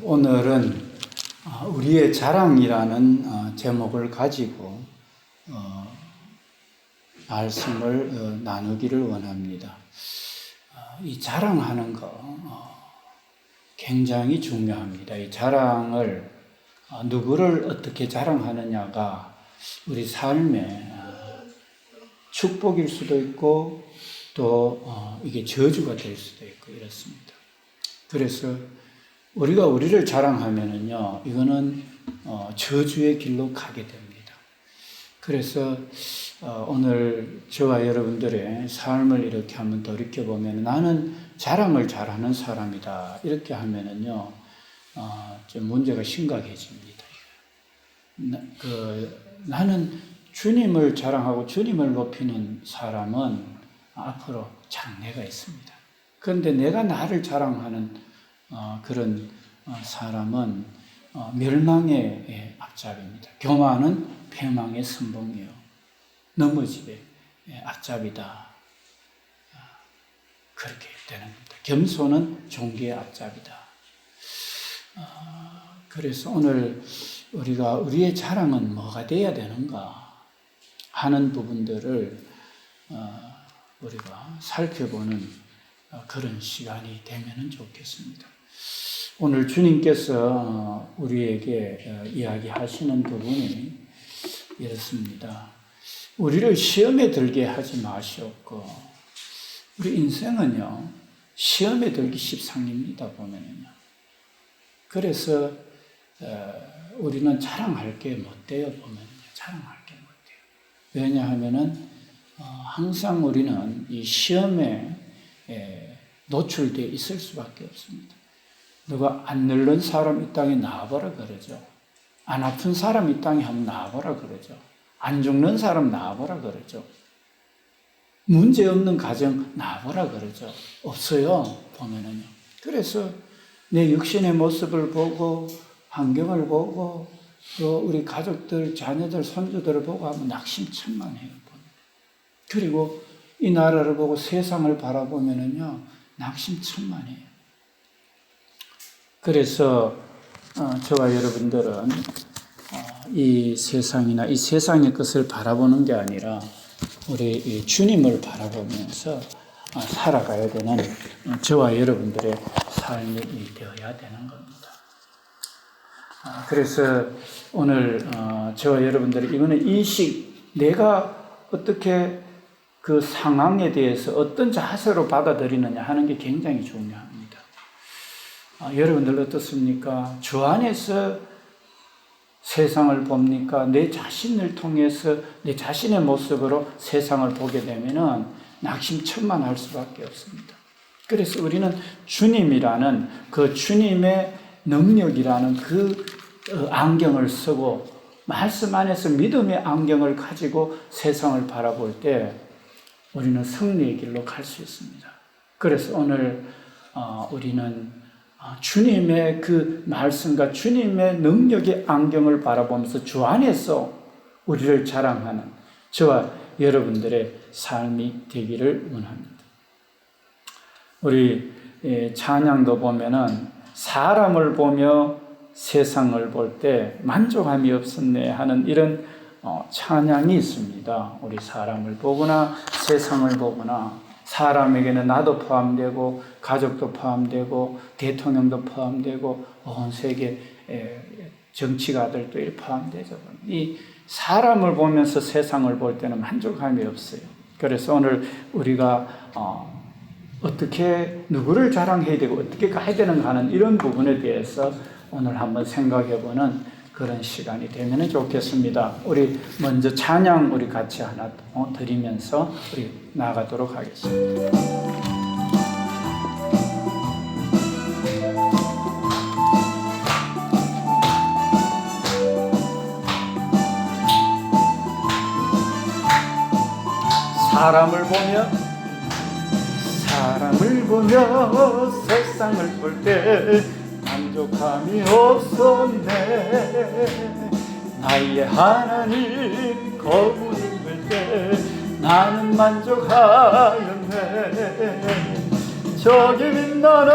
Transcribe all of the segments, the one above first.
오늘은 우리의 자랑이라는 제목을 가지고 말씀을 나누기를 원합니다. 이 자랑하는 거 굉장히 중요합니다. 이 자랑을 누구를 어떻게 자랑하느냐가 우리 삶의 축복일 수도 있고 또 이게 저주가 될 수도 있고 이렇습니다. 그래서 우리가 우리를 자랑하면은요, 이거는 저주의 길로 가게 됩니다. 그래서 오늘 저와 여러분들의 삶을 이렇게 한번 돌이켜보면 나는 자랑을 잘하는 사람이다 이렇게 하면은요, 좀 문제가 심각해집니다. 나는 주님을 자랑하고 주님을 높이는 사람은 앞으로 장래가 있습니다. 그런데 내가 나를 자랑하는 그런 사람은 멸망의 앞잡이입니다. 교만은 패망의 선봉이요, 넘어짐의 앞잡이다. 그렇게 되는 겁니다. 겸손은 종기의 앞잡이다. 그래서 오늘 우리가 우리의 자랑은 뭐가 돼야 되는가 하는 부분들을 우리가 살펴보는 그런 시간이 되면 좋겠습니다. 오늘 주님께서 우리에게 이야기하시는 부분이 이렇습니다. 우리를 시험에 들게 하지 마시옵고, 우리 인생은요, 시험에 들기 십상입니다, 보면은요. 그래서 우리는 자랑할 게 못 돼요, 보면은요. 자랑할 게 못 돼요. 왜냐하면은 항상 우리는 이 시험에 노출되어 있을 수밖에 없습니다. 누가 안 늙은 사람 이 땅에 나와보라 그러죠. 안 아픈 사람 이 땅에 한번 나와보라 그러죠. 안 죽는 사람 나와보라 그러죠. 문제 없는 가정 나와보라 그러죠. 없어요, 보면은요. 그래서 내 육신의 모습을 보고 환경을 보고 또 우리 가족들, 자녀들, 손주들을 보고 하면 낙심천만해요. 그리고 이 나라를 보고 세상을 바라보면은요, 낙심천만해요. 그래서 저와 여러분들은 이 세상이나 이 세상의 것을 바라보는 게 아니라 우리 주님을 바라보면서 살아가야 되는 저와 여러분들의 삶이 되어야 되는 겁니다. 그래서 오늘 저와 여러분들이 이거는 내가 어떻게 그 상황에 대해서 어떤 자세로 받아들이느냐 하는 게 굉장히 중요합니다. 여러분들 어떻습니까? 주 안에서 세상을 봅니까? 내 자신을 통해서 내 자신의 모습으로 세상을 보게 되면은 낙심천만할 수밖에 없습니다. 그래서 우리는 주님이라는 그 주님의 능력이라는 그 안경을 쓰고 말씀 안에서 믿음의 안경을 가지고 세상을 바라볼 때 우리는 승리의 길로 갈 수 있습니다. 그래서 오늘 우리는 주님의 그 말씀과 주님의 능력의 안경을 바라보면서 주 안에서 우리를 자랑하는 저와 여러분들의 삶이 되기를 원합니다. 우리 찬양도 보면은 사람을 보며 세상을 볼 때 만족함이 없었네 하는 이런 찬양이 있습니다. 우리 사람을 보거나 세상을 보거나 사람에게는 나도 포함되고 가족도 포함되고 대통령도 포함되고 온 세계 정치가들도 이렇게 포함되죠. 이 사람을 보면서 세상을 볼 때는 만족함이 없어요. 그래서 오늘 우리가 어떻게 누구를 자랑해야 되고 어떻게 가야 되는가 하는 이런 부분에 대해서 오늘 한번 생각해보는 그런 시간이 되면 좋겠습니다. 우리 먼저 찬양 우리 같이 하나 드리면서 우리 나가도록 하겠습니다. 사람을 보며 세상을 볼 때 만족함이 없었네. 나의 하나님 거울을 볼 때 나는 만족하였네. 저기 빛나는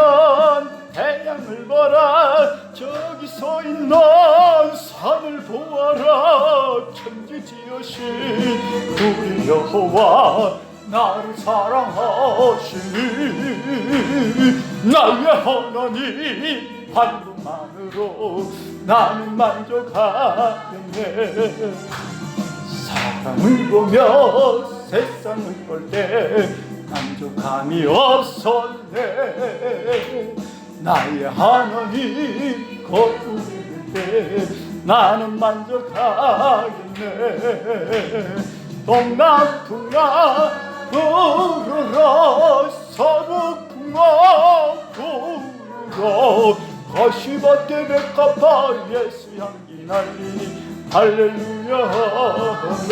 태양을 봐라 저기 서 있는 산을 보아라 천지지으신 우리 여호와 나를 사랑하시니 나의 하나님 한 분만으로 나는 만족하겠네. 사람을 보며 세상을 볼 때 만족함이 없었네. 나의 하나님 거룩을 때 나는 만족하겠네. 동남풍아 불어라 서북풍아 불어라 가시밭에 백합화 예수 향기 날리니 할렐루야 아멘.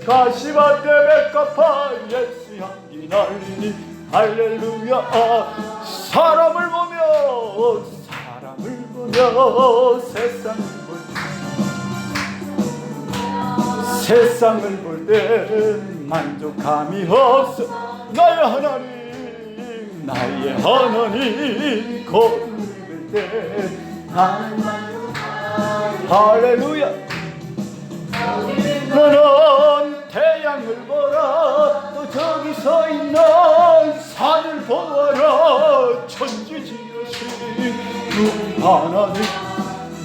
가시밭에 백합화 예수 향기 날리니 할렐루야. 사람을 보며 세상을 볼 때 만족함이 없어. 나의 하나님 거룩을 때 나는 만족함이 할렐루야. 너는 태양을 보라 또 저기 서 있는 산을 보아라 천지지으신 우리 하나님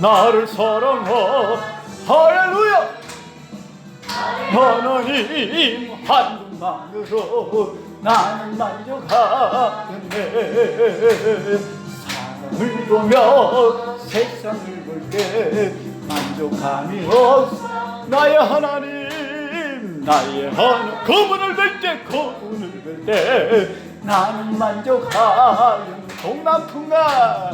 나를 사랑하. 할렐루야. 하나님 한 분만으로 나는 만족하겠네. 사람을 보며 세상을 볼 때 만족함이 없어. 나의 하나님 그분을 뵐 때 나는 만족하겠네. 동남풍아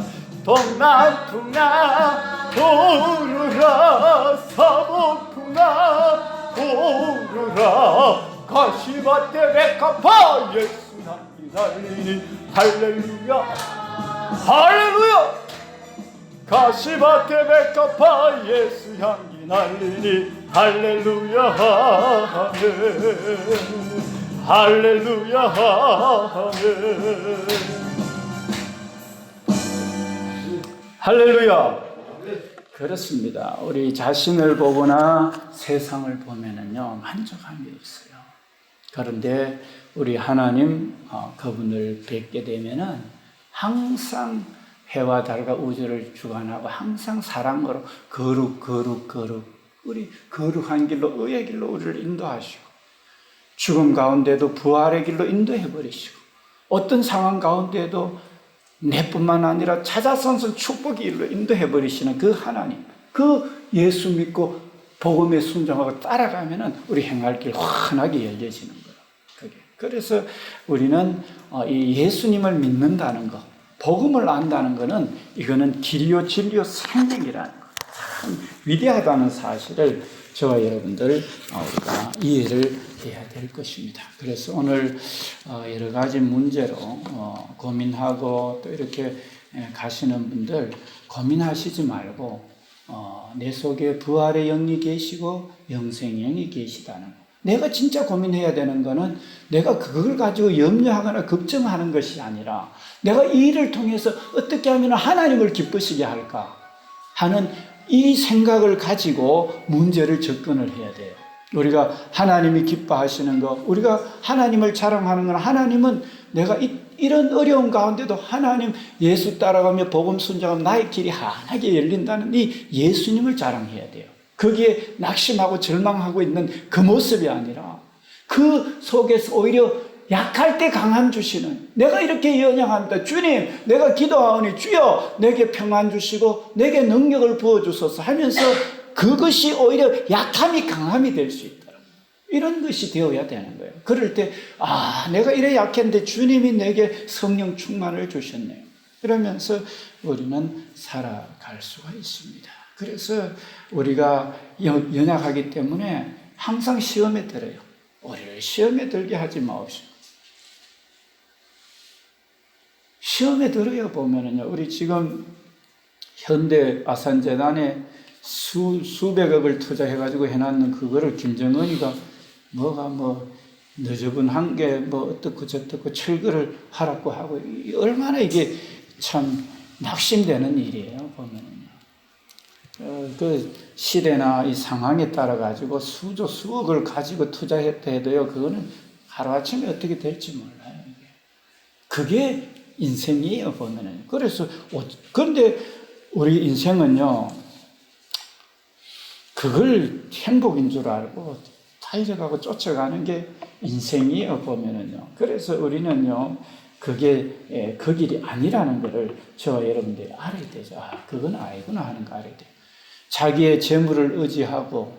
불어라 서북풍아 불어라 가시밭에 백합화 예수 향기 날리니 할렐루야. 가시밭에 백합화 예수 향기 날리니 할렐루야 할렐루야 할렐루야. 그렇습니다. 우리 자신을 보거나 세상을 보면은요 만족함이 없어요. 그런데 우리 하나님 그분을 뵙게 되면은 항상 해와 달과 우주를 주관하고 항상 사랑으로 거룩 우리 거룩한 길로 의의 길로 우리를 인도하시고 죽음 가운데도 부활의 길로 인도해 버리시고 어떤 상황 가운데도 내뿐만 아니라 찾아선선 축복의 길로 인도해 버리시는 그 하나님, 그 예수 믿고 복음에 순종하고 따라가면은 우리 행할 길 환하게 열려지는 거예요. 그래서 우리는 이 예수님을 믿는다는 것, 복음을 안다는 것은 이거는 길이요 진리요 생명이라는 것, 참 위대하다는 사실을 저와 여러분들 우리가 이해를 해야 될 것입니다. 그래서 오늘 여러 가지 문제로 고민하고 또 이렇게 가시는 분들 고민하시지 말고 내 속에 부활의 영이 계시고 영생의 영이 계시다는 것. 내가 진짜 고민해야 되는 것은 내가 그걸 가지고 염려하거나 걱정하는 것이 아니라 내가 이 일을 통해서 어떻게 하면 하나님을 기쁘시게 할까 하는 이 생각을 가지고 문제를 접근을 해야 돼요. 우리가 하나님이 기뻐하시는 것, 우리가 하나님을 자랑하는 건 하나님은 내가 이런 어려운 가운데도 하나님 예수 따라가며 복음 순종하면 나의 길이 환하게 열린다는 이 예수님을 자랑해야 돼요. 거기에 낙심하고 절망하고 있는 그 모습이 아니라 그 속에서 오히려 약할 때 강함 주시는, 내가 이렇게 연약합니다. 주님, 내가 기도하오니 주여 내게 평안 주시고 내게 능력을 부어주소서 하면서 그것이 오히려 약함이 강함이 될 수 있다. 이런 것이 되어야 되는 거예요. 그럴 때 내가 이래 약했는데 주님이 내게 성령 충만을 주셨네요. 그러면서 우리는 살아갈 수가 있습니다. 그래서 우리가 연약하기 때문에 항상 시험에 들어요. 우리를 시험에 들게 하지 마옵시고. 시험에 들어야 보면은요, 우리 지금 현대 아산재단에 수백억을 투자해가지고 해놨는 그거를 김정은이가 너저분한 게 뭐 어떻고 저떻고 철거를 하라고 하고, 얼마나 이게 참 낙심되는 일이에요, 보면은요. 그 시대나 이 상황에 따라 가지고 수조 수억을 가지고 투자했다 해도요, 그거는 하루아침에 어떻게 될지 몰라요. 그게 인생이에요, 보면은. 그래서 그런데 우리 인생은요, 그걸 행복인 줄 알고 달려가고 쫓아가는 게 인생이에요, 보면은요. 그래서 우리는요, 그게 그 길이 아니라는 것을 저와 여러분들이 알아야 되죠. 아, 그건 아니구나 하는 거 알아야 돼요. 자기의 재물을 의지하고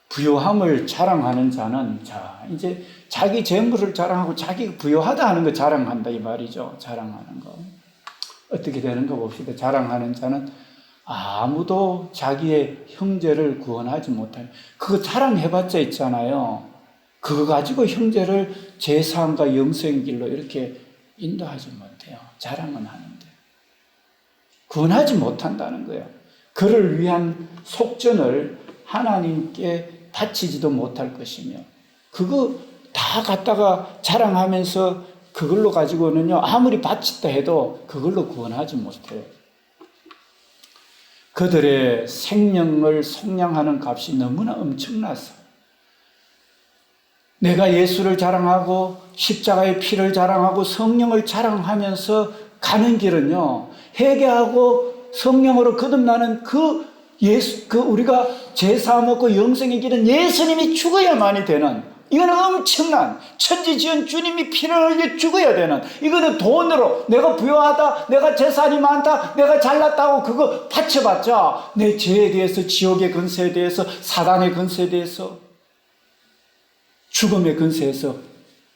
부유함을 자랑하는 자는, 자, 이제 자기 재물을 자랑하고 자기가 부유하다 하는 거 자랑한다, 이 말이죠. 자랑하는 거. 어떻게 되는 거 봅시다. 자랑하는 자는 아무도 자기의 형제를 구원하지 못하는, 그거 자랑해봤자 있잖아요. 그거 가지고 형제를 제3과 영생의 길로 이렇게 인도하지 못해요. 자랑은 하는데. 구원하지 못한다는 거예요. 그를 위한 속전을 하나님께 바치지도 못할 것이며, 그거 다 갖다가 자랑하면서 그걸로 가지고는요, 아무리 바친다 해도 그걸로 구원하지 못해요. 그들의 생명을 속량하는 값이 너무나 엄청나서, 내가 예수를 자랑하고 십자가의 피를 자랑하고 성령을 자랑하면서 가는 길은요, 회개하고 성령으로 거듭나는 그 우리가 제사함 얻고 영생의 길은 예수님이 죽어야만이 되는, 이거는 엄청난, 천지지은 주님이 피를 흘려 죽어야 되는, 이거는 돈으로 내가 부유하다, 내가 재산이 많다, 내가 잘났다고 그거 바쳐봤자 내 죄에 대해서, 지옥의 근세에 대해서, 사단의 근세에 대해서, 죽음의 근세에서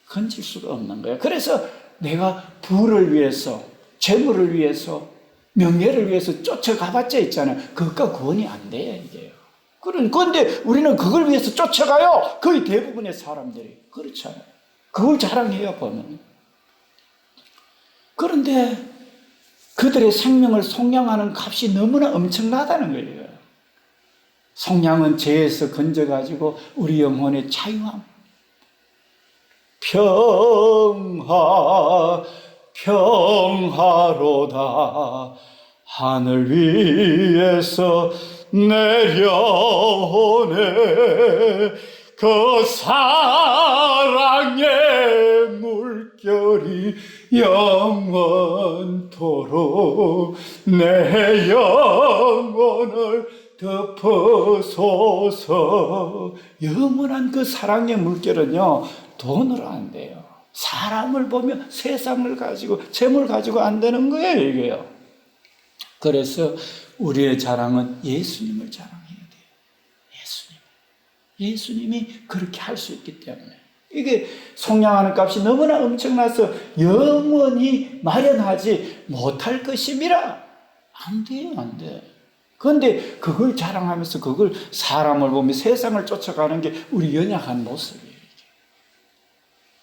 건질 수가 없는 거예요. 그래서 내가 부를 위해서, 재물을 위해서, 명예를 위해서 쫓아가봤자 있잖아요. 그것과 구원이 안 돼요, 이게요. 그런데 우리는 그걸 위해서 쫓아가요. 거의 대부분의 사람들이 그렇잖아요. 그걸 자랑해요, 보면. 그런데 그들의 생명을 속량하는 값이 너무나 엄청나다는 거예요. 속량은 죄에서 건져가지고 우리 영혼의 자유함, 평화로다. 하늘 위에서 내려오네 그 사랑의 물결이 영원토록 내 영혼을 덮어소서. 영원한 그 사랑의 물결은요, 돈으로 안 돼요. 사람을 보며 세상을 가지고, 재물 가지고 안 되는 거예요, 이게요. 그래서 우리의 자랑은 예수님을 자랑해야 돼요. 예수님이 그렇게 할 수 있기 때문에. 이게 속량하는 값이 너무나 엄청나서 영원히 마련하지 못할 것임이라. 안 돼요, 안 돼. 그런데 그걸 자랑하면서 그걸 사람을 보며 세상을 쫓아가는 게 우리 연약한 모습이에요.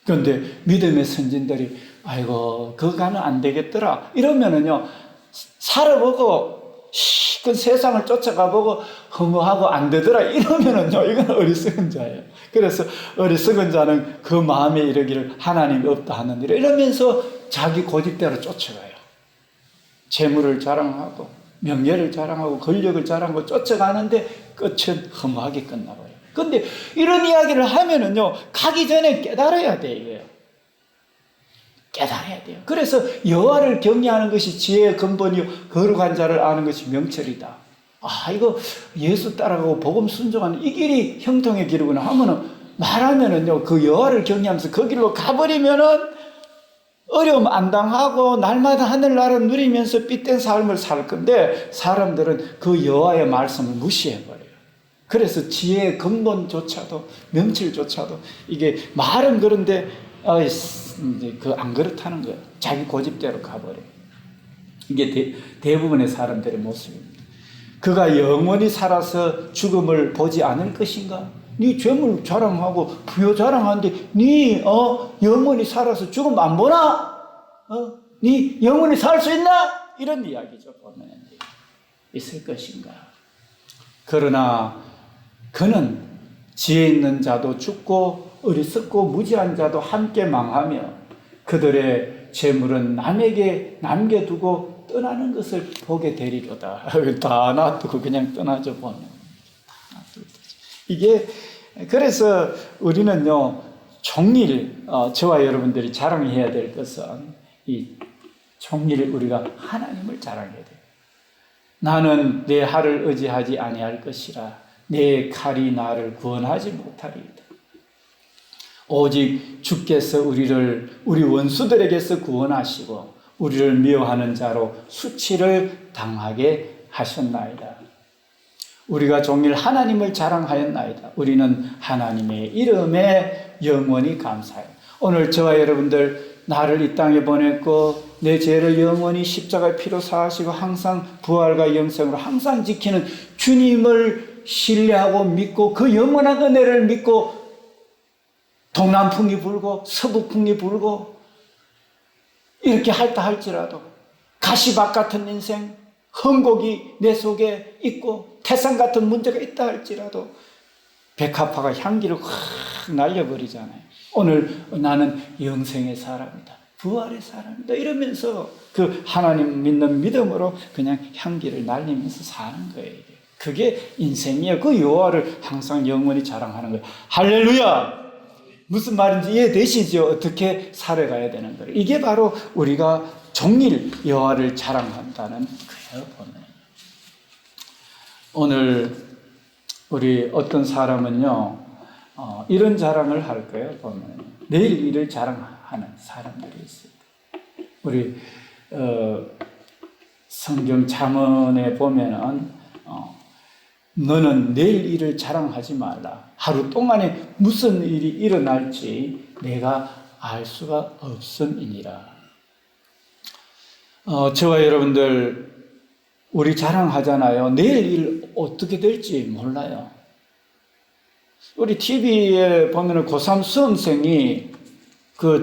그런데 믿음의 선진들이 아이고 그거는 안 되겠더라 이러면은요, 살아보고 그 세상을 쫓아가보고 허무하고 안 되더라 이러면은요, 이건 어리석은 자예요. 그래서 어리석은 자는 그 마음에 이르기를 하나님이 없다 하는 일을 이러면서 자기 고집대로 쫓아가요. 재물을 자랑하고 명예를 자랑하고 권력을 자랑하고 쫓아가는데 끝은 허무하게 끝나버려요. 그런데 이런 이야기를 하면은요, 가기 전에 깨달아야 돼요. 깨달아야 돼요. 그래서 여호와를 경외하는 것이 지혜의 근본이요 거룩한 자를 아는 것이 명철이다. 아, 이거 예수 따라가고 복음 순종하는 이 길이 형통의 길이구나 하면은, 말하면은요, 그 여호와를 경외하면서 그 길로 가버리면은 어려움 안 당하고 날마다 하늘나라를 누리면서 삐뚤 삶을 살 건데, 사람들은 그 여호와의 말씀을 무시해버려요. 그래서 지혜의 근본조차도, 명철조차도 이게 말은 그런데 안 그렇다는 거예요. 자기 고집대로 가버려요. 이게 대부분의 사람들의 모습입니다. 그가 영원히 살아서 죽음을 보지 않을 것인가? 네 재물 자랑하고 부여 자랑하는데 네 영원히 살아서 죽음 안 보나? 네 영원히 살 수 있나? 이런 이야기죠. 보면 있을 것인가? 그러나 그는 지혜 있는 자도 죽고 어리석고 무지한 자도 함께 망하며 그들의 재물은 남에게 남겨두고 떠나는 것을 보게 되리로다. 다 놔두고 그냥 떠나죠 보면. 이게 그래서 우리는요 종일 저와 여러분들이 자랑해야 될 것은 이 종일 우리가 하나님을 자랑해야 돼요. 나는 내 활을 의지하지 아니할 것이라 내 칼이 나를 구원하지 못하리이다. 오직 주께서 우리를 우리 원수들에게서 구원하시고 우리를 미워하는 자로 수치를 당하게 하셨나이다. 우리가 종일 하나님을 자랑하였나이다. 우리는 하나님의 이름에 영원히 감사해요. 오늘 저와 여러분들 나를 이 땅에 보냈고 내 죄를 영원히 십자가의 피로 사하시고 항상 부활과 영생으로 항상 지키는 주님을 신뢰하고 믿고 그 영원한 은혜를 믿고 동남풍이 불고 서북풍이 불고 이렇게 할다 할지라도 가시밭 같은 인생, 흠곡이 내 속에 있고 태산 같은 문제가 있다 할지라도 백합화가 향기를 확 날려버리잖아요. 오늘 나는 영생의 사람이다, 부활의 사람이다 이러면서 그 하나님 믿는 믿음으로 그냥 향기를 날리면서 사는 거예요. 그게 인생이에요. 그 여호와를 항상 영원히 자랑하는 거예요. 할렐루야! 무슨 말인지 이해되시죠? 어떻게 살아가야 되는 거예요. 이게 바로 우리가 종일 여호와를 자랑한다는 거예요. 오늘 우리 어떤 사람은요 이런 자랑을 할 거예요. 보면 내일 일을 자랑하는 사람들이 있습니다. 우리 성경 잠언에 보면은 너는 내일 일을 자랑하지 말라. 하루 동안에 무슨 일이 일어날지 내가 알 수가 없음이니라. 저와 여러분들 우리 자랑하잖아요. 내일 일 어떻게 될지 몰라요. 우리 TV에 보면은 고3 수험생이 그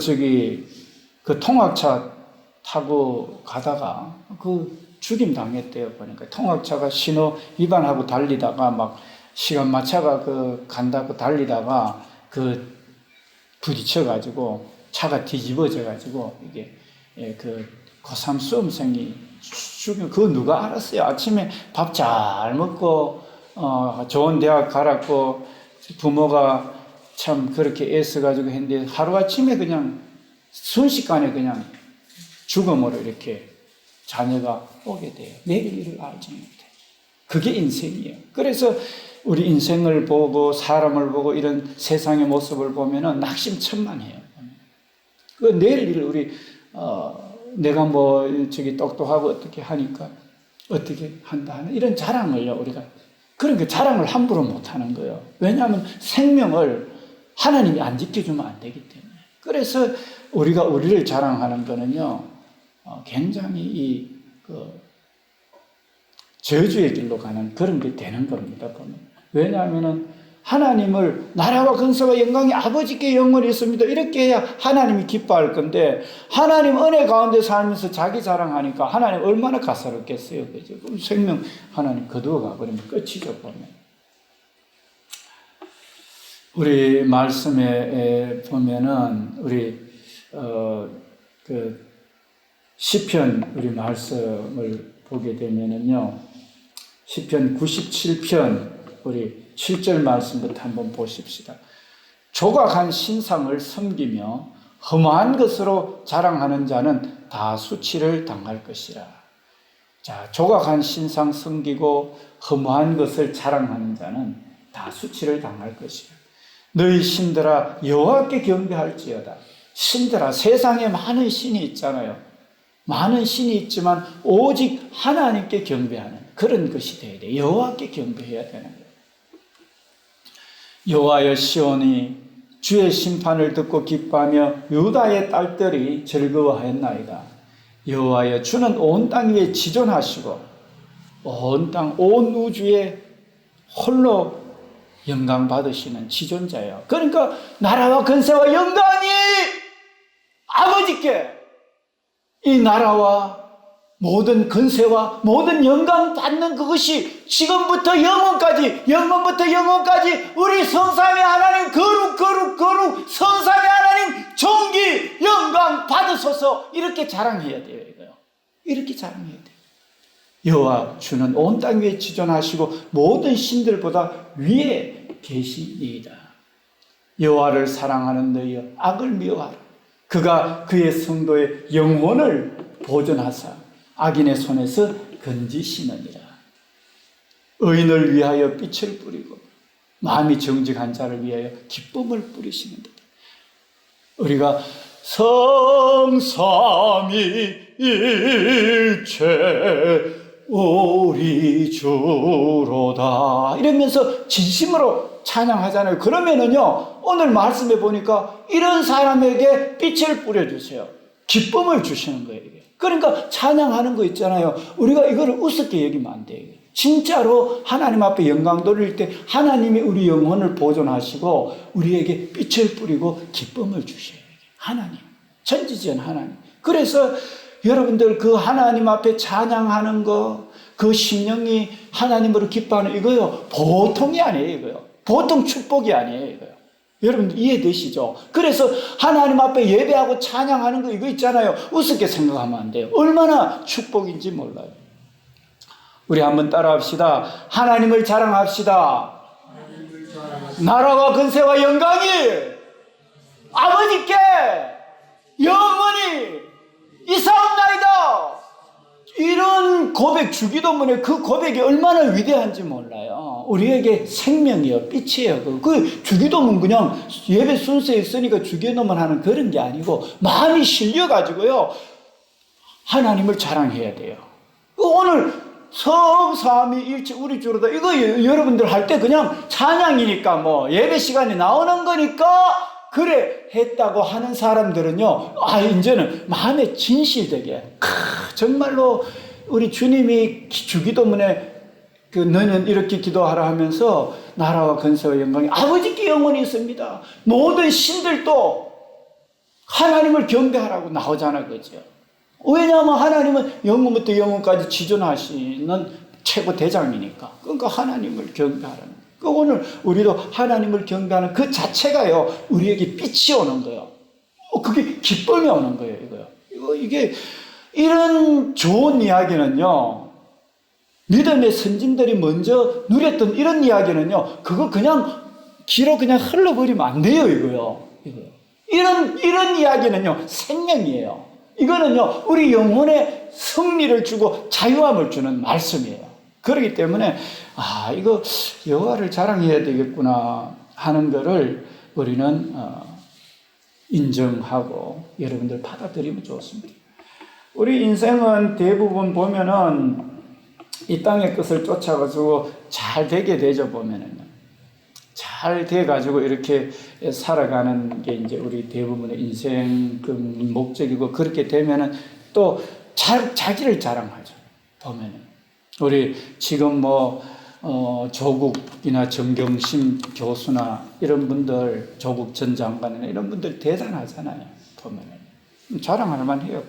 통학차 타고 가다가 죽임 당했대요. 보니까 통학차가 신호 위반하고 달리다가 막 시간 맞춰가 간다고 달리다가 부딪혀가지고 차가 뒤집어져가지고 이게 고3 수험생이 죽임. 그거 누가 알았어요? 아침에 밥 잘 먹고 좋은 대학 갈았고 부모가 참 그렇게 애써가지고 했는데 하루아침에 그냥 순식간에 그냥 죽음으로 이렇게 자녀가 오게 돼요. 내일 일을 알지 못해. 그게 인생이에요. 그래서 우리 인생을 보고 사람을 보고 이런 세상의 모습을 보면은 낙심천만해요. 그 내일 일을 우리 내가 똑똑하고 어떻게 하니까 어떻게 한다 하는 이런 자랑을요 우리가 그런 자랑을 함부로 못 하는 거예요. 왜냐하면 생명을 하나님이 안 지켜주면 안 되기 때문에. 그래서 우리가 우리를 자랑하는 거는요 굉장히 저주의 길로 가는 그런 게 되는 겁니다. 왜냐하면은 하나님을 나라와 근세와 영광이 아버지께 영원히 있습니다. 이렇게 해야 하나님이 기뻐할 건데 하나님 은혜 가운데 살면서 자기 자랑하니까 하나님 얼마나 가사롭겠어요. 그죠? 그럼 생명 하나님 거두어 가버리면 끝이죠. 보면. 우리 말씀에 보면은 우리 시편 우리 말씀을 보게 되면은요. 시편 97편 우리 7절 말씀부터 한번 보십시다. 조각한 신상을 섬기며 험한 것으로 자랑하는 자는 다 수치를 당할 것이라. 자, 조각한 신상 섬기고 험한 것을 자랑하는 자는 다 수치를 당할 것이라. 너희 신들아 여호와께 경배할지어다. 신들아 세상에 많은 신이 있잖아요. 많은 신이 있지만 오직 하나님께 경배하는 그런 것이 되어야 돼. 여호와께 경배해야 되는 거예요. 여호와여 시온이 주의 심판을 듣고 기뻐하며 유다의 딸들이 즐거워하였나이다. 여호와여 주는 온 땅 위에 지존하시고 온 땅 온 우주에 홀로 영광 받으시는 지존자예요. 그러니까 나라와 권세와 영광이 아버지께 이 나라와 모든 근세와 모든 영광 받는 그것이 지금부터 영원까지, 영원부터 영원까지 우리 성삼위 하나님 거룩 성삼위 하나님 존귀 영광 받으소서. 이렇게 자랑해야 돼요. 이거요. 이렇게 자랑해야 돼요. 여호와 주는 온 땅 위에 지존하시고 모든 신들보다 위에 계시니이다. 여호와를 사랑하는 너희여 악을 미워하라. 그가 그의 성도의 영혼을 보존하사 악인의 손에서 건지시느니라. 의인을 위하여 빛을 뿌리고 마음이 정직한 자를 위하여 기쁨을 뿌리시는다. 우리가 성삼위일체 우리 주로다 이러면서 진심으로 찬양하잖아요. 그러면은요, 오늘 말씀해 보니까 이런 사람에게 빛을 뿌려주세요. 기쁨을 주시는 거예요. 그러니까 찬양하는 거 있잖아요. 우리가 이거를 우습게 여기면 안 돼요. 진짜로 하나님 앞에 영광 돌릴 때 하나님이 우리 영혼을 보존하시고 우리에게 빛을 뿌리고 기쁨을 주셔요. 하나님, 천지전 하나님. 그래서 여러분들 그 하나님 앞에 찬양하는 거, 그 심령이 하나님으로 기뻐하는 이거요, 보통이 아니에요. 이거요. 보통 축복이 아니에요. 이거요. 여러분 이해되시죠? 그래서 하나님 앞에 예배하고 찬양하는 거 이거 있잖아요. 우습게 생각하면 안 돼요. 얼마나 축복인지 몰라요. 우리 한번 따라합시다. 하나님을 자랑합시다. 나라와 근세와 영광이 아버지께 영원히 이사옵나이다. 이런 고백, 주기도문에 그 고백이 얼마나 위대한지 몰라요. 우리에게 생명이요, 빛이에요. 그 주기도문 그냥 예배 순서에 있으니까 주기도문 하는 그런 게 아니고 마음이 실려가지고요, 하나님을 자랑해야 돼요. 오늘 성삼위일체 우리 주로다 이거 여러분들 할 때 그냥 찬양이니까 뭐 예배 시간에 나오는 거니까 그래 했다고 하는 사람들은요, 이제는 마음에 진실되게 정말로 우리 주님이 주기도문에 너는 이렇게 기도하라 하면서 나라와 근세와 영광이 아버지께 영원히 있습니다. 모든 신들도 하나님을 경배하라고 나오잖아, 그죠? 왜냐하면 하나님은 영원부터 영원까지 지존하시는 최고 대장이니까. 그러니까 하나님을 경배하라는. 오늘 우리도 하나님을 경배하는 그 자체가요, 우리에게 빛이 오는 거예요. 그게 기쁨이 오는 거예요, 이거요. 이게 이런 좋은 이야기는요, 믿음의 선진들이 먼저 누렸던 이런 이야기는요, 그거 그냥 귀로 그냥 흘러버리면 안 돼요, 이거요. 이런 이야기는요, 생명이에요. 이거는요, 우리 영혼에 승리를 주고 자유함을 주는 말씀이에요. 그렇기 때문에 이거 여호와를 자랑해야 되겠구나 하는 거를 우리는 인정하고 여러분들 받아들이면 좋습니다. 우리 인생은 대부분 보면은 이 땅의 것을 쫓아가지고 잘 되게 되죠. 보면은 잘 돼가지고 이렇게 살아가는 게 이제 우리 대부분의 인생 그 목적이고, 그렇게 되면은 또 자기를 자랑하죠. 보면은 우리 지금 조국이나 정경심 교수나 이런 분들, 조국 전 장관이나 이런 분들 대단하잖아요. 보면은 자랑할 만해요.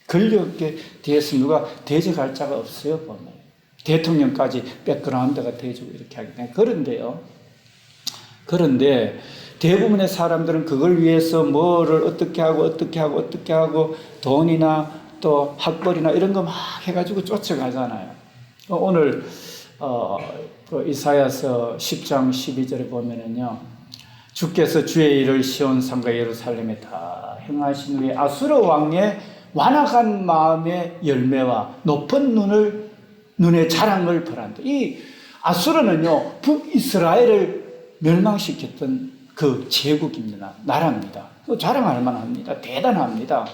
권력에 대해서 누가 대적할 자가 없어요. 보면 대통령까지 백그라운드가 돼주고 이렇게 하기 때문에. 그런데 대부분의 사람들은 그걸 위해서 뭐를 어떻게 하고 돈이나 또 학벌이나 이런 거 막 해가지고 쫓아가잖아요. 오늘 그 이사야서 10장 12절에 보면은요, 주께서 주의 일을 시온 산과 예루살렘에 다 행하신 후에 아수르 왕의 완악한 마음의 열매와 높은 눈의 자랑을 벌한다. 이 아수르는요, 북이스라엘을 멸망시켰던 그 제국입니다. 나라입니다. 자랑할 만합니다. 대단합니다.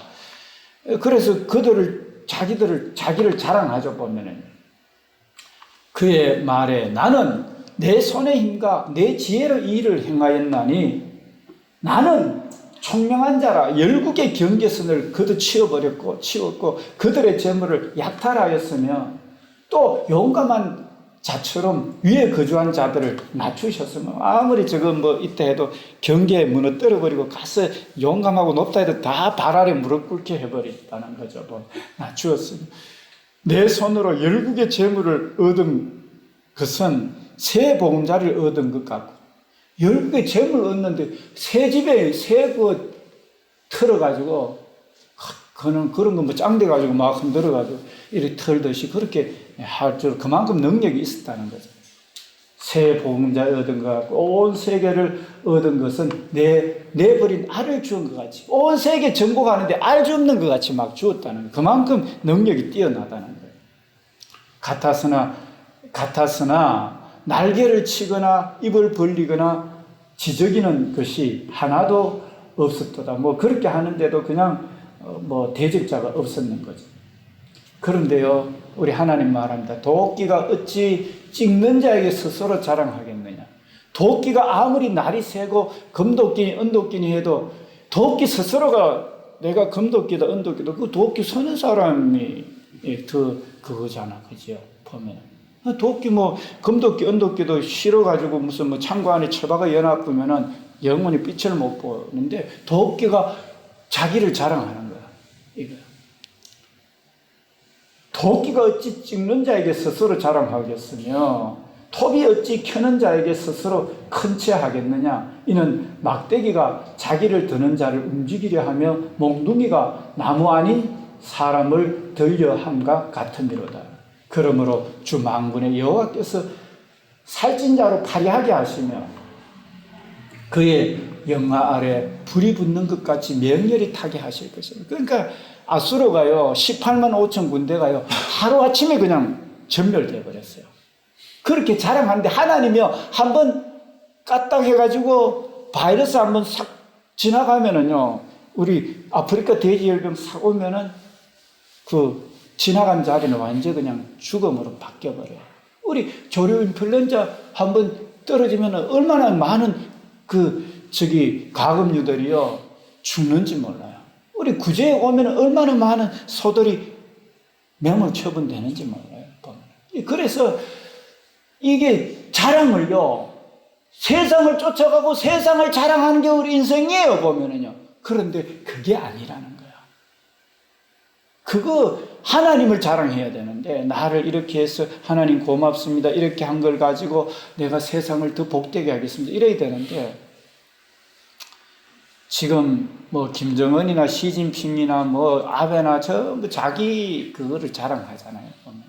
그래서 자기를 자랑하죠. 보면은 그의 말에 나는 내 손의 힘과 내 지혜로 이 일을 행하였나니 나는 총명한 자라 열국의 경계선을 치웠고 그들의 재물을 약탈하였으며 또 용감한 자처럼 위에 거주한 자들을 낮추셨으면, 아무리 이때 해도 경계에 무너뜨려 버리고 가서 용감하고 높다 해도 다 발 아래 무릎 꿇게 해버렸다는 거죠. 낮추었으면 내 손으로 열국의 재물을 얻은 것은 새 보금자리를 얻은 것 같고, 열국의 재물을 얻는데 새 집에 새그 털어가지고 그런 거 뭐 짱돼가지고 막 흔들어가지고 이렇게 털듯이 그렇게 할 줄 그만큼 능력이 있었다는 거죠. 새 보금자를 얻은 것 같고, 온 세계를 얻은 것은 내버린 알을 주은 것 같이, 온 세계 정복하는데 알 줍는 것 같이 막 주었다는 거예요. 그만큼 능력이 뛰어나다는 거예요. 같았으나 날개를 치거나 입을 벌리거나 지저귀는 것이 하나도 없었도다. 뭐 그렇게 하는데도 그냥 뭐 대적자가 없었는 거죠. 그런데요, 우리 하나님 말합니다. 도끼가 어찌 찍는 자에게 스스로 자랑하겠느냐. 도끼가 아무리 날이 새고 금도끼니 은도끼니 해도 도끼 스스로가 내가 금도끼다 은도끼다 그 도끼 서는 사람이 더 그거잖아, 그죠? 보면 도끼 뭐 금도끼 은도끼도 실어가지고 무슨 뭐 창고 안에 처박아 연합하면은 영원히 빛을 못 보는데 도끼가 자기를 자랑하는 거야. 이거. 도끼가 어찌 찍는 자에게 스스로 자랑하겠으며 톱이 어찌 켜는 자에게 스스로 큰 채 하겠느냐. 이는 막대기가 자기를 드는 자를 움직이려 하며 몽둥이가 나무 아닌 사람을 들려 함과 같으니로다. 그러므로 주 만군의 여호와께서 살찐 자로 파리하게 하시며 그의 영화 아래 불이 붙는 것 같이 명렬히 타게 하실 것입니다. 그러니까 아수르가요 18만 5천 군대가요 하루아침에 그냥 전멸되어 버렸어요. 그렇게 자랑하는데 하나님이요 한번 까딱해가지고 바이러스 한번 싹 지나가면은요, 우리 아프리카 돼지열병 싹 오면은 그 지나간 자리는 완전 그냥 죽음으로 바뀌어버려요. 우리 조류 인플루엔자 한번 떨어지면은 얼마나 많은 가금류들이요 죽는지 몰라요. 우리 구제에 오면 얼마나 많은 소들이 매몰 처분되는지 몰라요. 그래서 이게 자랑을요, 세상을 쫓아가고 세상을 자랑하는 게 우리 인생이에요, 보면은요. 그런데 그게 아니라는 거야. 그거 하나님을 자랑해야 되는데, 나를 이렇게 해서 하나님 고맙습니다, 이렇게 한 걸 가지고 내가 세상을 더 복되게 하겠습니다, 이래야 되는데, 지금 뭐 김정은이나 시진핑이나 뭐 아베나 전부 자기 그거를 자랑하잖아요, 보면.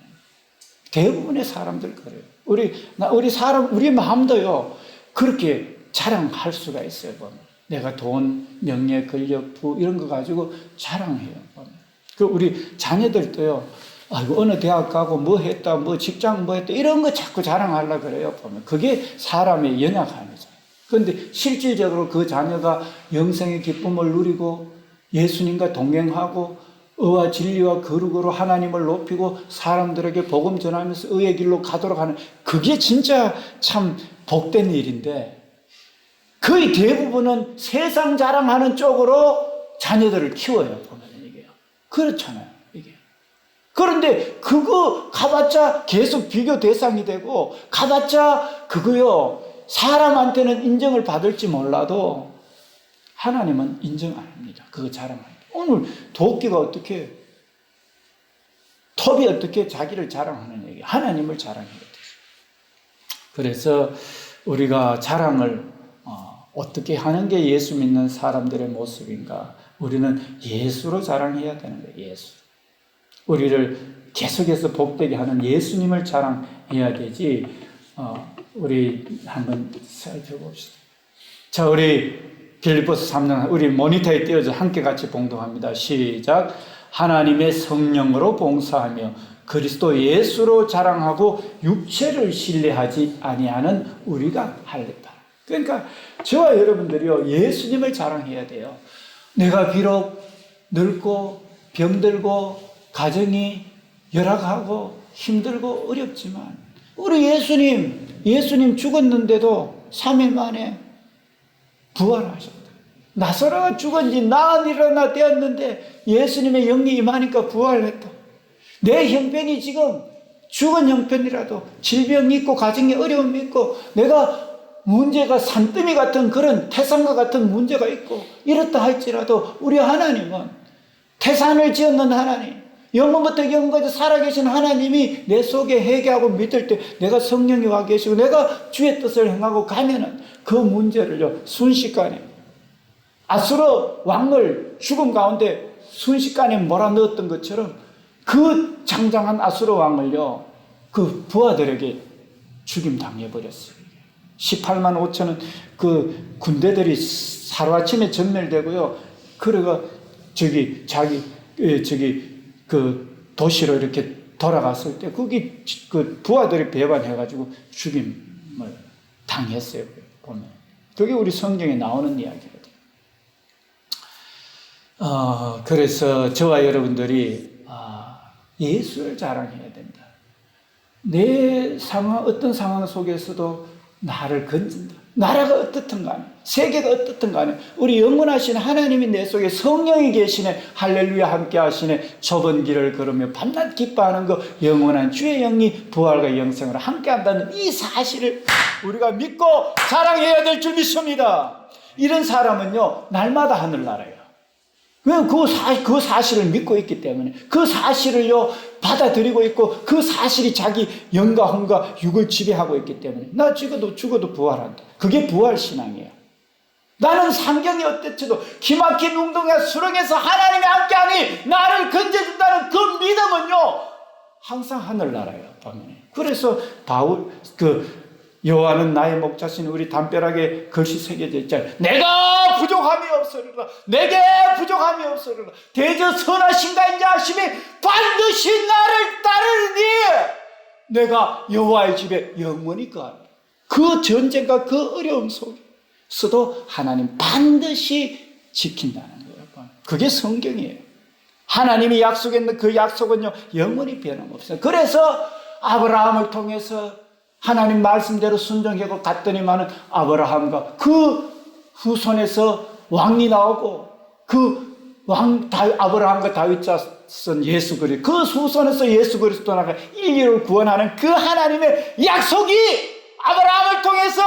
대부분의 사람들 그래요. 우리 마음도요 그렇게 자랑할 수가 있어요, 보면. 내가 돈, 명예, 권력, 부 이런 거 가지고 자랑해요, 보면. 그 우리 자녀들도요, 아이고 어느 대학 가고 뭐 했다, 뭐 직장 뭐 했다 이런 거 자꾸 자랑하려고 그래요, 보면. 그게 사람의 연약함이죠. 그런데 실질적으로 그 자녀가 영생의 기쁨을 누리고 예수님과 동행하고 의와 진리와 거룩으로 하나님을 높이고 사람들에게 복음 전하면서 의의 길로 가도록 하는, 그게 진짜 참 복된 일인데, 거의 대부분은 세상 자랑하는 쪽으로 자녀들을 키워요, 보면 이게요. 그렇잖아요, 이게. 그런데 그거 가봤자 계속 비교 대상이 되고, 가봤자 그거요, 사람한테는 인정을 받을지 몰라도 하나님은 인정 안 합니다. 그거 자랑합니다. 오늘 도끼가 어떻게, 톱이 어떻게 자기를 자랑하는 얘기, 하나님을 자랑해야 돼요. 그래서 우리가 자랑을 어떻게 하는 게 예수 믿는 사람들의 모습인가? 우리는 예수로 자랑해야 되는 거예요. 예수. 우리를 계속해서 복되게 하는 예수님을 자랑해야 되지. 우리 한번 살펴봅시다. 자, 우리 빌립보서 3장, 우리 모니터에 띄워서 함께 같이 봉독합니다. 시작. 하나님의 성령으로 봉사하며 그리스도 예수로 자랑하고 육체를 신뢰하지 아니하는 우리가 할랬다. 그러니까 저와 여러분들이요, 예수님을 자랑해야 돼요. 내가 비록 늙고 병들고 가정이 열악하고 힘들고 어렵지만 우리 예수님 죽었는데도 3일 만에 부활하셨다. 나사로가 죽은 지 나흘 일어나 되었는데 예수님의 영이 임하니까 부활했다. 내 형편이 지금 죽은 형편이라도 질병이 있고 가정에 어려움이 있고 내가 문제가 산더미 같은 그런 태산과 같은 문제가 있고 이렇다 할지라도 우리 하나님은 태산을 지었는 하나님, 영원부터 영원까지 살아계신 하나님이 내 속에 회개하고 믿을 때 내가 성령이 와 계시고 내가 주의 뜻을 행하고 가면은 그 문제를요 순식간에 아수르 왕을 죽음 가운데 순식간에 몰아넣었던 것처럼 그 장장한 아수르 왕을요 그 부하들에게 죽임 당해버렸어요. 18만 5천은 그 군대들이 하루아침에 전멸되고요. 그래가 그 도시로 이렇게 돌아갔을 때 거기 그 부하들이 배반해가지고 죽임을 당했어요. 보면 그게 우리 성경에 나오는 이야기거든요. 그래서 저와 여러분들이 예수를 자랑해야 된다. 내 상황, 어떤 상황 속에서도 나를 건진다. 나라가 어떻든 간에, 세계가 어떻든 간에, 우리 영원하신 하나님이 내 속에 성령이 계시네, 할렐루야 함께 하시네, 좁은 길을 걸으며 밤낮 기뻐하는 그 영원한 주의 영이 부활과 영생을 함께 한다는 이 사실을 우리가 믿고 자랑해야 될 줄 믿습니다. 이런 사람은요, 날마다 하늘 날아요. 왜냐면 그 사실을 믿고 있기 때문에, 그 사실을요, 받아들이고 있고, 그 사실이 자기 영과 혼과 육을 지배하고 있기 때문에, 나 죽어도 부활한다. 그게 부활신앙이에요. 나는 상경이 어땠지도 기막힌 웅덩이와 수렁에서 하나님이 함께하니 나를 건져준다는 그 믿음은요, 항상 하늘 날아요, 보면. 그래서 여호와는 나의 목자신 우리 담벼락에 글씨 새겨져 있잖아요. 내가 부족함이 없으리라. 내게 부족함이 없으리라. 대저 선하신가 인자 하심이 반드시 나를 따르니 내가 여호와의 집에 영원히 거하리라. 그 전쟁과 그 어려움 속에서도 하나님 반드시 지킨다는 거예요. 그게 성경이에요. 하나님이 약속했는 그 약속은요 영원히 변함없어요. 그래서 아브라함을 통해서 하나님 말씀대로 순종하고 갔더니만은 아브라함과 그 후손에서 왕이 나오고 그 아브라함과 다윗 자손 예수 그리스도 그 후손에서 예수 그리스도 나가 인류를 구원하는 그 하나님의 약속이 아브라함을 통해서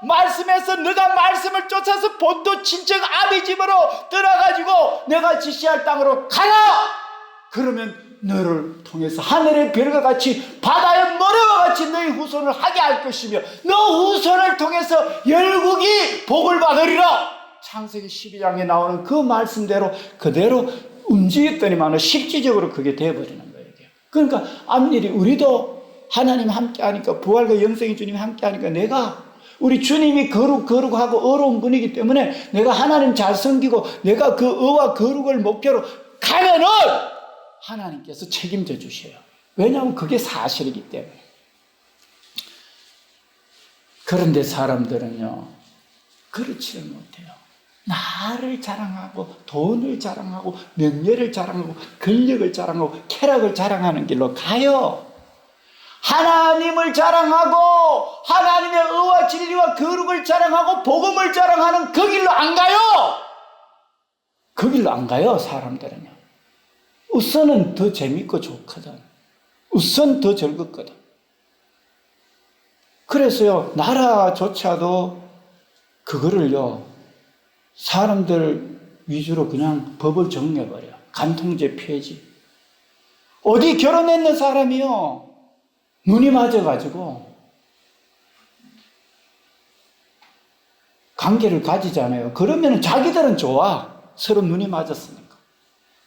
말씀해서 너가 말씀을 쫓아서 본토 친척 아비 집으로 들어가지고 내가 지시할 땅으로 가라. 그러면 너를 통해서 하늘의 별과 같이 바다의 모래와 같이 너희 후손을 하게 할 것이며 너 후손을 통해서 열국이 복을 받으리라. 창세기 12장에 나오는 그 말씀대로 그대로 움직였더니만 실질적으로 그게 되어버리는 거예요. 그러니까 앞일이 우리도 하나님 함께 하니까 부활과 영생의 주님이 함께 하니까 내가 우리 주님이 거룩하고 어려운 분이기 때문에 내가 하나님 잘 섬기고 내가 그 의와 거룩을 목표로 가면은 하나님께서 책임져 주셔요. 왜냐하면 그게 사실이기 때문에. 그런데 사람들은요 그렇지를 못해요. 나를 자랑하고 돈을 자랑하고 명예를 자랑하고 권력을 자랑하고 쾌락을 자랑하는 길로 가요. 하나님을 자랑하고 하나님의 의와 진리와 거룩을 자랑하고 복음을 자랑하는 그 길로 안 가요. 그 길로 안 가요. 사람들은요. 우선은 더 재밌고 좋거든. 우선 더 즐겁거든. 그래서요, 나라조차도 그거를요, 사람들 위주로 그냥 법을 정해버려. 간통죄 폐지. 어디 결혼했는 사람이요, 눈이 맞아가지고 관계를 가지잖아요. 그러면 자기들은 좋아. 서로 눈이 맞았으니까.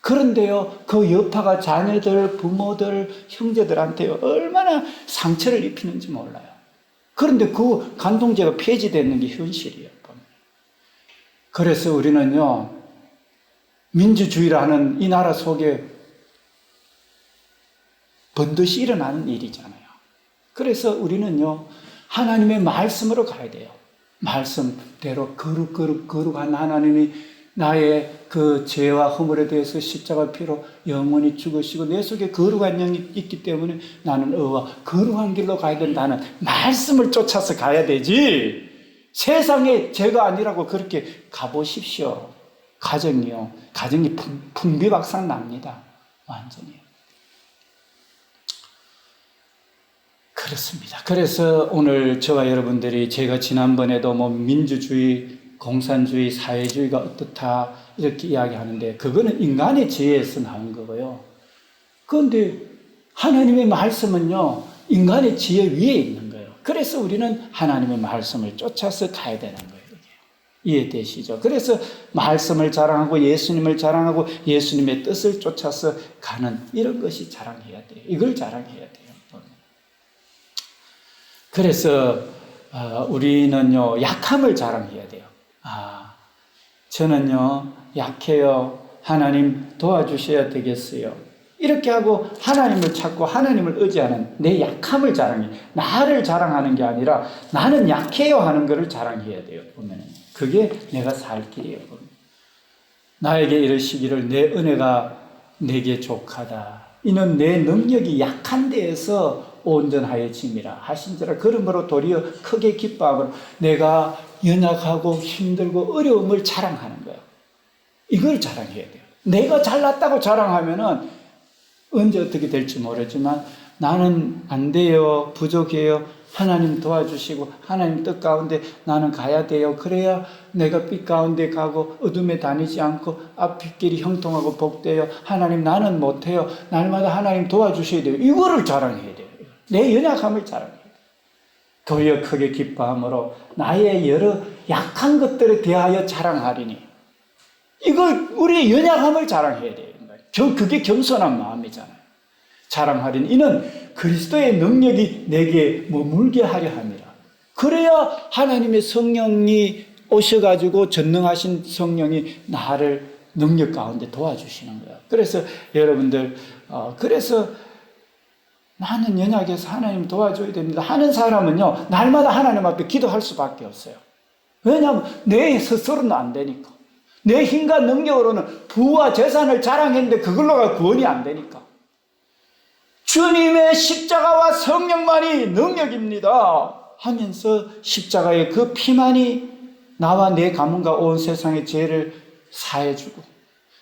그런데요, 그 여파가 자녀들, 부모들, 형제들한테 얼마나 상처를 입히는지 몰라요. 그런데 그 간통죄가 폐지되는 게 현실이에요. 그래서 우리는요, 민주주의라는 이 나라 속에 번듯이 일어나는 일이잖아요. 그래서 우리는요, 하나님의 말씀으로 가야 돼요. 말씀대로 거룩한 하나님이 나의 그 죄와 허물에 대해서 십자가 피로 영원히 죽으시고 내 속에 거룩한 영이 있기 때문에 나는 의와 거룩한 길로 가야 된다는 말씀을 쫓아서 가야 되지. 세상에 죄가 아니라고 그렇게 가보십시오. 가정이 풍비박산 납니다. 완전히. 그렇습니다. 그래서 오늘 저와 여러분들이 제가 지난번에도 민주주의, 공산주의, 사회주의가 어떻다 이렇게 이야기하는데 그거는 인간의 지혜에서 나온 거고요. 그런데 하나님의 말씀은요, 인간의 지혜 위에 있는 거예요. 그래서 우리는 하나님의 말씀을 쫓아서 가야 되는 거예요. 이해되시죠? 그래서 말씀을 자랑하고 예수님을 자랑하고 예수님의 뜻을 쫓아서 가는 이런 것이 자랑해야 돼요. 이걸 자랑해야 돼요. 그래서 우리는요, 약함을 자랑해야 돼요. 저는요, 약해요. 하나님 도와주셔야 되겠어요. 이렇게 하고 하나님을 찾고 하나님을 의지하는 내 약함을 자랑해. 나를 자랑하는 게 아니라 나는 약해요 하는 것을 자랑해야 돼요. 보면은 그게 내가 살 길이에요. 나에게 이르시기를 내 은혜가 내게 족하다. 이는 내 능력이 약한 데에서 온전하여짐이라 하신지라. 그러므로 도리어 크게 기뻐하고 내가 연약하고 힘들고 어려움을 자랑하는 거예요. 이걸 자랑해야 돼요. 내가 잘났다고 자랑하면은 언제 어떻게 될지 모르지만 나는 안 돼요. 부족해요. 하나님 도와주시고 하나님 뜻 가운데 나는 가야 돼요. 그래야 내가 빛 가운데 가고 어둠에 다니지 않고 앞길이 형통하고 복되요. 하나님 나는 못해요. 날마다 하나님 도와주셔야 돼요. 이거를 자랑해야 돼요. 내 연약함을 자랑해야 돼요. 도리어 크게 기뻐함으로 나의 여러 약한 것들에 대하여 자랑하리니. 이걸 우리의 연약함을 자랑해야 돼요. 그게 겸손한 마음이잖아요. 자랑하리니 이는 그리스도의 능력이 내게 머물게 하려 함이라. 그래야 하나님의 성령이 오셔가지고 전능하신 성령이 나를 능력 가운데 도와주시는 거예요. 그래서 여러분들 그래서 나는 연약해서 하나님 도와줘야 됩니다 하는 사람은요, 날마다 하나님 앞에 기도할 수밖에 없어요. 왜냐하면 내 스스로는 안 되니까. 내 힘과 능력으로는 부와 재산을 자랑했는데 그걸로가 구원이 안 되니까. 주님의 십자가와 성령만이 능력입니다 하면서 십자가의 그 피만이 나와 내 가문과 온 세상의 죄를 사해주고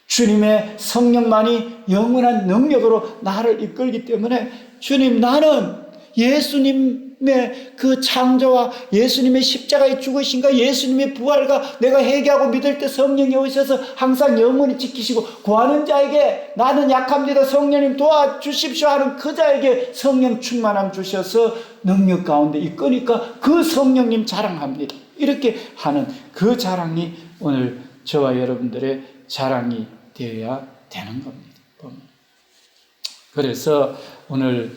주님의 성령만이 영원한 능력으로 나를 이끌기 때문에 주님, 나는 예수님의 그 창조와 예수님의 십자가의 죽으심과 예수님의 부활과 내가 회개하고 믿을 때 성령이 오셔서 항상 영원히 지키시고 구하는 자에게 나는 약합니다 성령님 도와주십시오 하는 그 자에게 성령 충만함 주셔서 능력 가운데 이끄니까 그 성령님 자랑합니다. 이렇게 하는 그 자랑이 오늘 저와 여러분들의 자랑이 되어야 되는 겁니다. 그래서 오늘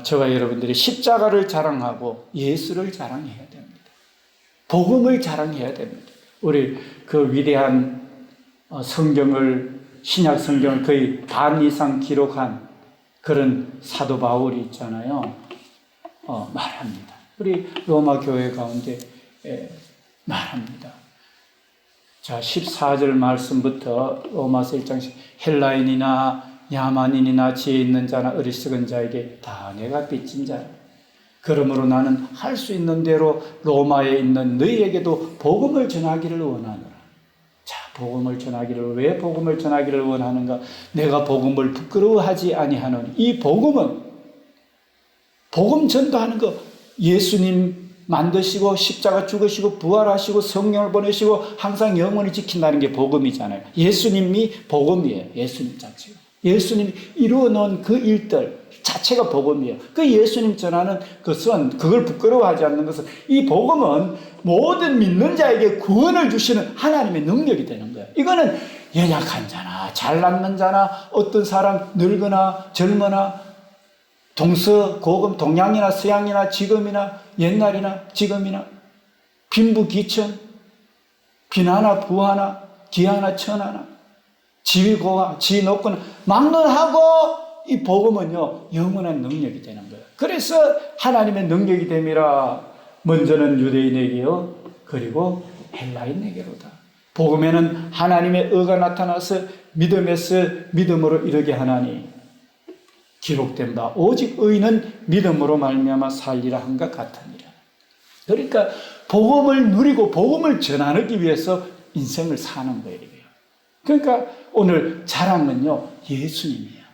저와 여러분들이 십자가를 자랑하고 예수를 자랑해야 됩니다. 복음을 자랑해야 됩니다. 우리 그 위대한 성경을, 신약 성경을 거의 반 이상 기록한 그런 사도 바울이 있잖아요. 말합니다. 우리 로마 교회 가운데 말합니다. 자, 14절 말씀부터 로마서 1장 헬라인이나 야만인이나 지혜 있는 자나 어리석은 자에게 다 내가 빚진 자라. 그러므로 나는 할 수 있는 대로 로마에 있는 너희에게도 복음을 전하기를 원하노라. 자, 복음을 전하기를, 왜 복음을 전하기를 원하는가? 내가 복음을 부끄러워하지 아니하노니. 이 복음은 복음 전도하는 거, 예수님 만드시고 십자가 죽으시고 부활하시고 성령을 보내시고 항상 영원히 지킨다는 게 복음이잖아요. 예수님이 복음이에요. 예수님 자체가. 예수님이 이루어 놓은 그 일들 자체가 복음이에요. 그 예수님 전하는 것은, 그걸 부끄러워하지 않는 것은, 이 복음은 모든 믿는 자에게 구원을 주시는 하나님의 능력이 되는 거예요. 이거는 연약한 자나 잘났는 자나 어떤 사람 늙거나 젊거나 동서고금, 동양이나 서양이나 지금이나 옛날이나 지금이나 빈부귀천, 빈하나 부하나 기하나 천하나 지위 고하, 지위 높거나 막론하고 이 복음은요 영원한 능력이 되는 거예요. 그래서 하나님의 능력이 됨이라. 먼저는 유대인에게요 그리고 헬라인에게로다. 복음에는 하나님의 의가 나타나서 믿음에서 믿음으로 이르게 하나니 기록된 바 오직 의인은 믿음으로 말미암아 살리라 한 것 같으니라. 그러니까 복음을 누리고 복음을 전하기 위해서 인생을 사는 거예요. 그러니까 오늘 자랑은요 예수님이에요.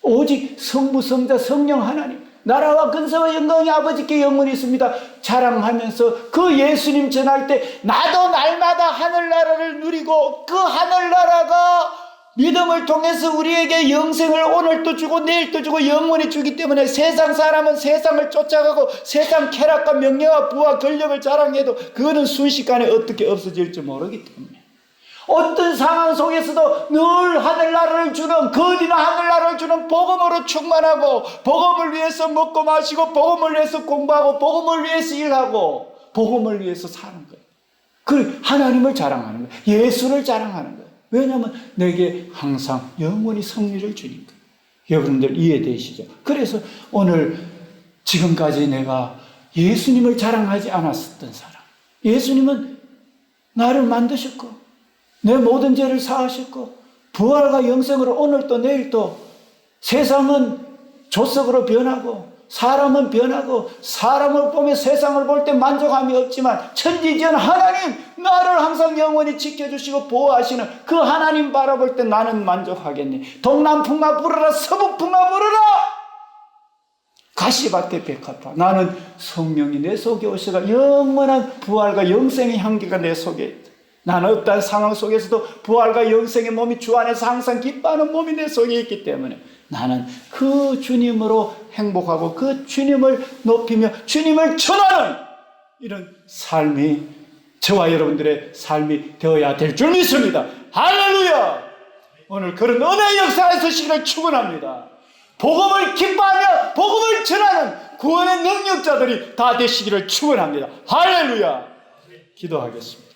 오직 성부, 성자, 성령 하나님, 나라와 근세와 영광이 아버지께 영원히 있습니다 자랑하면서 그 예수님 전할 때 나도 날마다 하늘나라를 누리고 그 하늘나라가 믿음을 통해서 우리에게 영생을 오늘도 주고 내일도 주고 영원히 주기 때문에 세상 사람은 세상을 쫓아가고 세상 쾌락과 명예와 부와 권력을 자랑해도 그거는 순식간에 어떻게 없어질지 모르기 때문에 어떤 상황 속에서도 늘 하늘나라를 주는, 거디나 하늘나라를 주는 복음으로 충만하고 복음을 위해서 먹고 마시고 복음을 위해서 공부하고 복음을 위해서 일하고 복음을 위해서 사는 거예요. 그 하나님을 자랑하는 거예요. 예수를 자랑하는 거예요. 왜냐하면 내게 항상 영원히 승리를 주니까. 여러분들 이해되시죠? 그래서 오늘 지금까지 내가 예수님을 자랑하지 않았었던 사람, 예수님은 나를 만드셨고 내 모든 죄를 사하셨고 부활과 영생으로 오늘도 내일도 세상은 조석으로 변하고 사람은 변하고 사람을 보며 세상을 볼 때 만족함이 없지만 천지전 하나님 나를 항상 영원히 지켜주시고 보호하시는 그 하나님 바라볼 때 나는 만족하겠니? 동남풍아 불어라 서북풍아 불어라 가시밭에 백합화. 나는 성령이 내 속에 오셔가 영원한 부활과 영생의 향기가 내 속에 있다. 나는 어떤 상황 속에서도 부활과 영생의 몸이 주 안에서 항상 기뻐하는 몸이 내 속에 있기 때문에 나는 그 주님으로 행복하고 그 주님을 높이며 주님을 전하는 이런 삶이 저와 여러분들의 삶이 되어야 될 줄 믿습니다. 할렐루야! 오늘 그런 은혜의 역사가 있으시기를 축원합니다. 복음을 기뻐하며 복음을 전하는 구원의 능력자들이 다 되시기를 축원합니다. 할렐루야! 기도하겠습니다.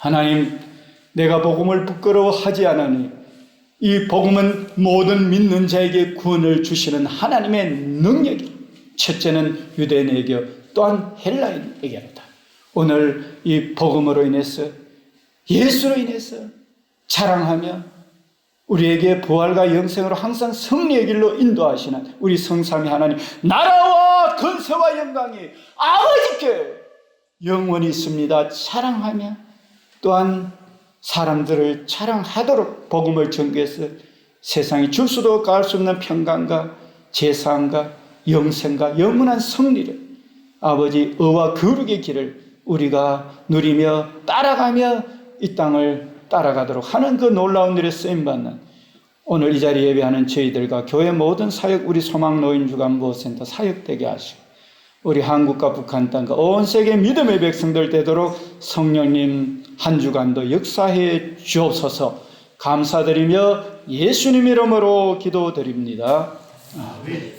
하나님, 내가 복음을 부끄러워하지 않으니 이 복음은 모든 믿는 자에게 구원을 주시는 하나님의 능력이 첫째는 유대인에게 또한 헬라인에게로다. 오늘 이 복음으로 인해서 예수로 인해서 자랑하며 우리에게 부활과 영생으로 항상 승리의 길로 인도하시는 우리 성삼위 하나님, 나라와 권세와 영광이 아버지께 영원히 있습니다. 자랑하며 또한 사람들을 자랑하도록 복음을 전개해서 세상이 줄 수도 없고 알 수 없는 평강과 재상과 영생과 영원한 승리를 아버지 의와 거룩의 길을 우리가 누리며 따라가며 이 땅을 따라가도록 하는 그 놀라운 일에 쓰임받는 오늘 이 자리에 예배하는 저희들과 교회 모든 사역 우리 소망노인주간보호센터 사역되게 하시고 우리 한국과 북한 땅과 온 세계 믿음의 백성들 되도록 성령님 한 주간도 역사해 주옵소서. 감사드리며 예수님 이름으로 기도드립니다. 아멘.